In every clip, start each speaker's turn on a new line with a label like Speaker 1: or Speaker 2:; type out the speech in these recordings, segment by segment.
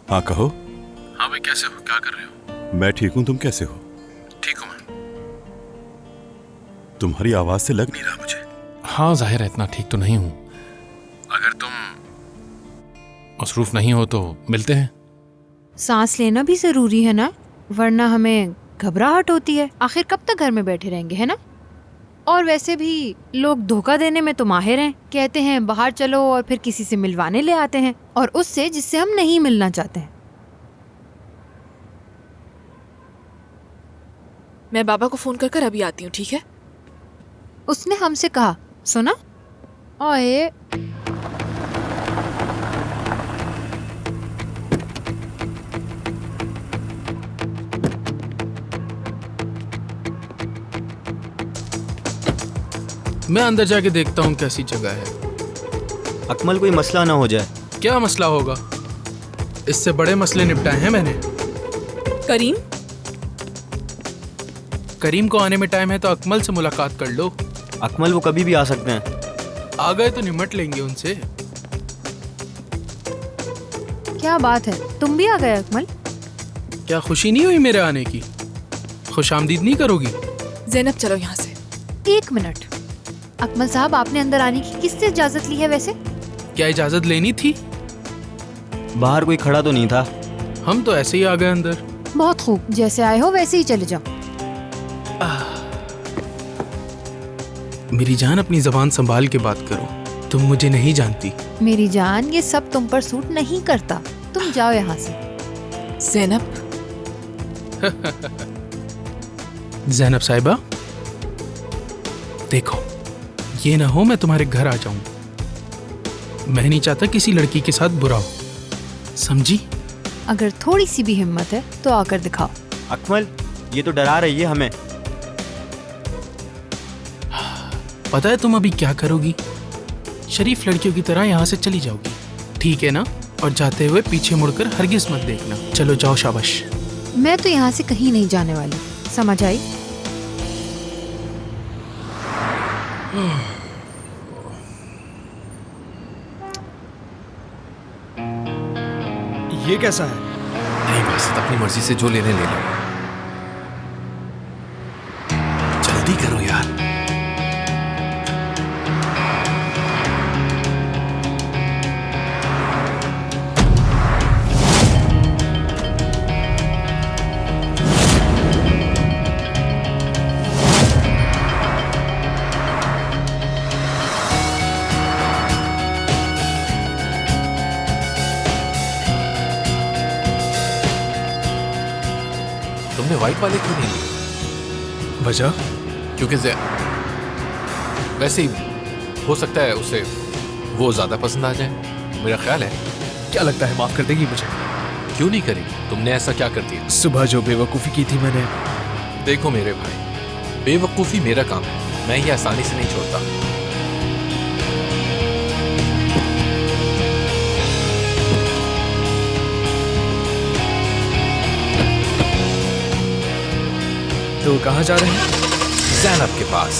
Speaker 1: हाँ कहो।
Speaker 2: हाँ भाई, कैसे हो? क्या कर रहे हो?
Speaker 1: मैं ठीक हूँ, तुम कैसे हो?
Speaker 2: ठीक हूँ मैं।
Speaker 1: तुम्हारी आवाज से लग नहीं रहा मुझे।
Speaker 2: हाँ, जाहिर है इतना ठीक तो नहीं हूँ। अगर तुम मसरूफ नहीं हो तो मिलते हैं।
Speaker 3: सांस लेना भी जरूरी है ना, वरना हमें घबराहट होती है। आखिर कब तक घर में बैठे रहेंगे, है ना? और वैसे भी लोग धोखा देने में तो माहिर हैं। कहते हैं बाहर चलो और फिर किसी से मिलवाने ले आते हैं, और उससे जिससे हम नहीं मिलना चाहते हैं।
Speaker 4: मैं बाबा को फोन कर अभी आती हूँ, ठीक है?
Speaker 3: उसने हमसे कहा, सुना? ओए,
Speaker 2: मैं अंदर जाके देखता हूँ कैसी जगह है।
Speaker 5: अकमल, कोई मसला ना हो जाए।
Speaker 2: क्या मसला होगा? इससे बड़े मसले निपटाए हैं मैंने।
Speaker 4: करीम,
Speaker 2: करीम को आने में टाइम है तो अकमल से मुलाकात कर लो।
Speaker 5: अकमल, वो कभी भी आ सकते हैं।
Speaker 2: आ गए तो निमट लेंगे उनसे।
Speaker 3: क्या बात है, तुम भी आ गए अकमल?
Speaker 2: क्या खुशी नहीं हुई मेरे आने की? खुशामदीद नहीं करोगी?
Speaker 4: ज़ैनब चलो यहाँ से।
Speaker 3: एक मिनट, अकमल साहब, आपने अंदर आने की किससे इजाजत ली है वैसे?
Speaker 2: क्या इजाजत लेनी थी?
Speaker 5: बाहर कोई खड़ा तो नहीं था।
Speaker 2: हम तो ऐसे ही आ गए अंदर।
Speaker 3: बहुत खूब, जैसे आए हो वैसे ही चले जाओ।
Speaker 2: मेरी जान, अपनी जबान संभाल के बात करो। तुम मुझे नहीं जानती।
Speaker 3: मेरी जान, ये सब तुम पर सूट नहीं करता। तुम जाओ यहाँ से।
Speaker 4: ज़ैनब,
Speaker 2: ज़ैनब साहिबा, देखो, ये ना हो मैं तुम्हारे घर आ जाऊं। मैं नहीं चाहता किसी लड़की के साथ बुरा हो, समझी?
Speaker 3: अगर थोड़ी सी भी हिम्मत है तो आकर दिखाओ।
Speaker 5: अकमल, ये तो डरा रही है हमें।
Speaker 2: पता है तुम अभी क्या करोगी? शरीफ लड़कियों की तरह यहाँ से चली जाओगी, ठीक है ना? और जाते हुए पीछे मुड़कर हरगिज मत देखना। चलो जाओ, शाबाश।
Speaker 3: मैं तो यहाँ से कहीं नहीं जाने वाली, समझ आई?
Speaker 6: ये कैसा है?
Speaker 7: नहीं बस अपनी मर्जी से जो लेने ले लो। जल्दी करो यार। तुमने व्हाइट वाले क्यों नहीं लिए?
Speaker 2: वजह?
Speaker 7: क्योंकि वैसे ही हो सकता है उसे वो ज्यादा पसंद आ जाए, मेरा ख्याल है।
Speaker 6: क्या लगता है माफ कर देगी मुझे?
Speaker 7: क्यों नहीं करेगी? तुमने ऐसा क्या कर दिया?
Speaker 6: सुबह जो बेवकूफ़ी की थी मैंने।
Speaker 7: देखो मेरे भाई, बेवकूफ़ी मेरा काम है, मैं ये आसानी से नहीं छोड़ता।
Speaker 6: तो कहाँ जा रहे हैं?
Speaker 7: ज़ैनब के पास।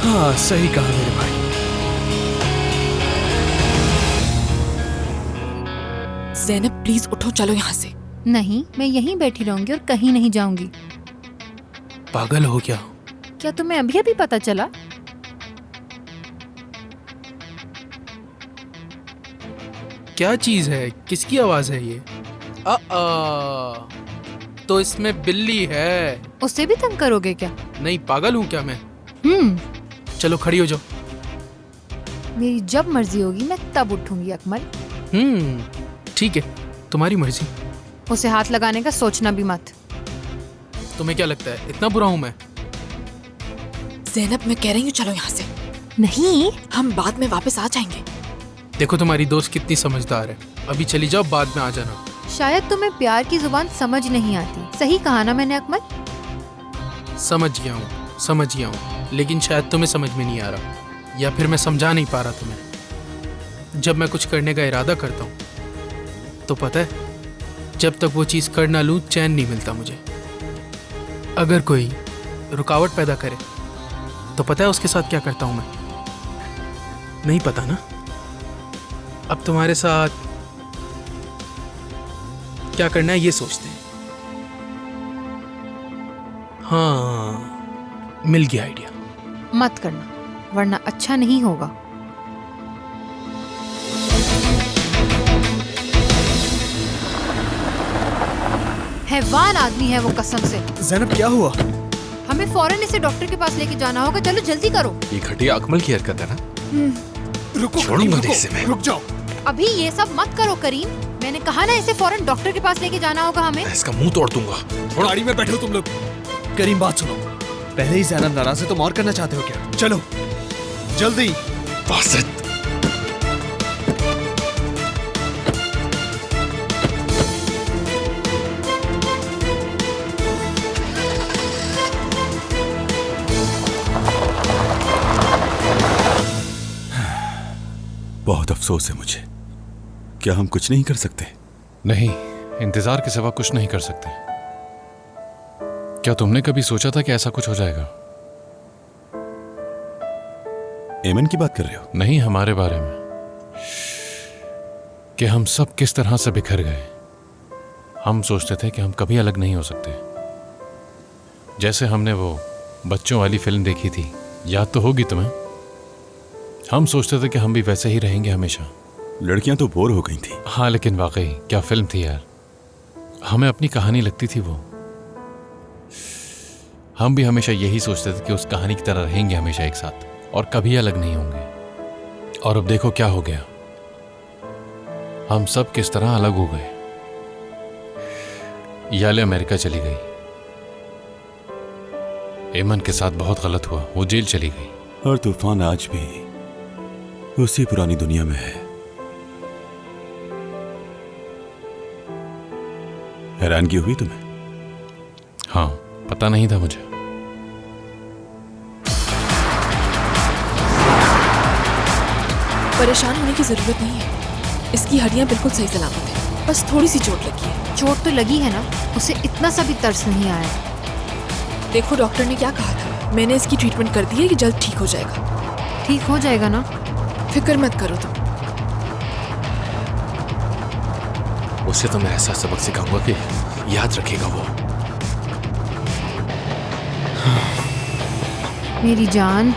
Speaker 6: हाँ, सही कहा मेरे भाई।
Speaker 4: ज़ैनब प्लीज उठो, चलो यहाँ से।
Speaker 3: नहीं, मैं यहीं बैठी रहूंगी और कहीं नहीं जाऊंगी।
Speaker 2: पागल हो क्या?
Speaker 3: क्या तुम्हें अभी अभी पता चला?
Speaker 2: क्या चीज है? किसकी आवाज है ये? तो इसमें बिल्ली है।
Speaker 3: उससे भी तंग करोगे क्या?
Speaker 2: नहीं, पागल हूँ क्या मैं? चलो खड़ी हो जाओ।
Speaker 3: मेरी जब मर्जी होगी मैं तब उठूंगी अकमल।
Speaker 2: ठीक है, तुम्हारी मर्जी।
Speaker 3: उसे हाथ लगाने का सोचना भी मत।
Speaker 2: तुम्हें क्या लगता है इतना बुरा हूँ मैं?
Speaker 4: ज़ैनब, मैं कह रही हूँ चलो यहाँ से।
Speaker 3: नहीं,
Speaker 4: हम बाद में वापस आ जाएंगे।
Speaker 2: देखो तुम्हारी दोस्त कितनी समझदार है। अभी चली जाओ, बाद में आ जाना।
Speaker 3: शायद तुम्हें प्यार की जुबान समझ नहीं आती। सही कहा ना मैंने अकमल?
Speaker 2: समझ गया हूँ, लेकिन शायद तुम्हें समझ में नहीं आ रहा, या फिर मैं समझा नहीं पा रहा तुम्हें। जब मैं कुछ करने का इरादा करता हूँ तो पता है, जब तक वो चीज़ कर ना लूँ चैन नहीं मिलता मुझे। अगर कोई रुकावट पैदा करे तो पता है उसके साथ क्या करता हूँ मैं? नहीं पता ना? अब तुम्हारे साथ क्या करना है ये सोचते हैं। हाँ, मिल गया आइडिया।
Speaker 3: मत करना, वरना अच्छा नहीं होगा। हैवान आदमी है वो, कसम से।
Speaker 6: ज़ैनब क्या हुआ?
Speaker 3: हमें फौरन इसे डॉक्टर के पास लेके जाना होगा। चलो जल्दी करो।
Speaker 7: ये घटिया अकमल की हरकत है ना।
Speaker 6: रुको
Speaker 7: छोड़ूंगा
Speaker 6: रुको,
Speaker 7: नहीं इसे मैं।
Speaker 6: रुक जाओ।
Speaker 3: अभी ये सब मत करो करीम। मैंने कहा ना, इसे फौरन डॉक्टर के पास लेके जाना होगा हमें।
Speaker 7: मैं इसका मुंह तोड़ दूंगा।
Speaker 6: गाड़ी में बैठो तुम लोग। करीम बात सुनो, पहले ही ज़ैनब नाराज है, तुम और करना चाहते हो क्या? चलो जल्दी।
Speaker 7: बासित,
Speaker 1: बहुत अफसोस है मुझे। क्या हम कुछ नहीं कर सकते?
Speaker 8: नहीं, इंतजार के सिवा कुछ नहीं कर सकते। क्या तुमने कभी सोचा था कि ऐसा कुछ हो जाएगा?
Speaker 1: एमन की बात कर रहे हो?
Speaker 8: नहीं, हमारे बारे में, कि हम सब किस तरह से बिखर गए। हम सोचते थे कि हम कभी अलग नहीं हो सकते। जैसे हमने वो बच्चों वाली फिल्म देखी थी, याद तो होगी तुम्हें। हम सोचते थे कि हम भी वैसे ही रहेंगे हमेशा।
Speaker 1: लड़कियां तो बोर हो गई थी।
Speaker 8: हाँ, लेकिन वाकई क्या फिल्म थी यार। हमें अपनी कहानी लगती थी वो। हम भी हमेशा यही सोचते थे कि उस कहानी की तरह रहेंगे हमेशा एक साथ और कभी अलग नहीं होंगे। और अब देखो क्या हो गया, हम सब किस तरह अलग हो गए। याले अमेरिका चली गई। एमन के साथ बहुत गलत हुआ, वो जेल चली गई।
Speaker 1: और तूफान आज भी उसी पुरानी दुनिया में है। हैरानगी हुई तुम्हें?
Speaker 8: हाँ, पता नहीं था मुझे।
Speaker 4: परेशान होने की जरूरत नहीं है। इसकी हड्डियां बिल्कुल सही सलामत है, बस थोड़ी सी चोट लगी है।
Speaker 3: चोट तो लगी है ना, उसे इतना सा भी तरस नहीं आया।
Speaker 4: देखो डॉक्टर ने क्या कहा था, मैंने इसकी ट्रीटमेंट कर दी है कि जल्द ठीक हो जाएगा।
Speaker 3: ठीक हो जाएगा ना?
Speaker 4: फिक्र मत करो तुम।
Speaker 7: उसे तो मैं ऐसा सबक सिखाऊंगा कि याद रखेगा वो।
Speaker 3: मेरी जान।